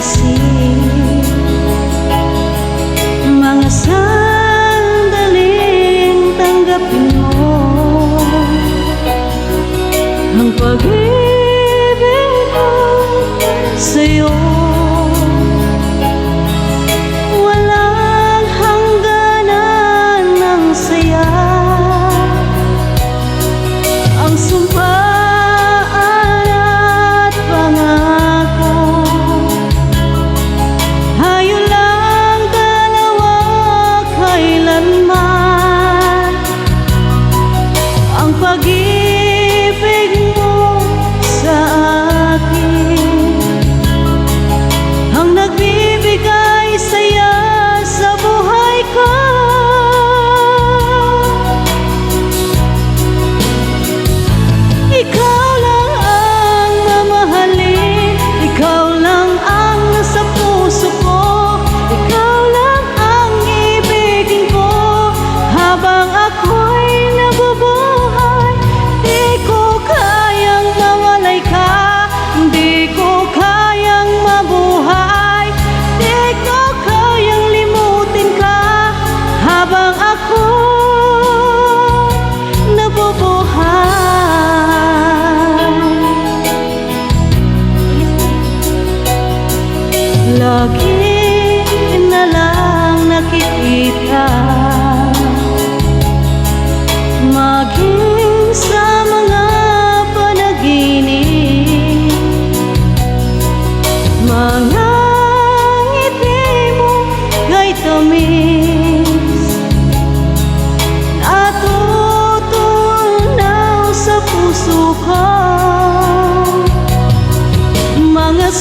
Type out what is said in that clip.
isip, mga sandaling tanggapin mo ang pag-ibig ko sa'yo. Walang hangganan ng saya, ang sumpaan at pangako, hayo lang dalawa kailanman. Ang pag-ibig mo sa akin ang nagbibigay saya sa buhay ko. Ikaw lang ang mamahalin, ikaw lang ang nasa puso ko, ikaw lang ang ibigin ko habang ako'y nabubuhay. Di ko kayang mawalay ka, di ko kayang mabuhay, di ko kayang limutin ka habang ako nabubuhay. Lagi na lang nakikita, maging sa mga panaginip, mga ngiti mo kay tamis, natutunaw sa puso ko, mga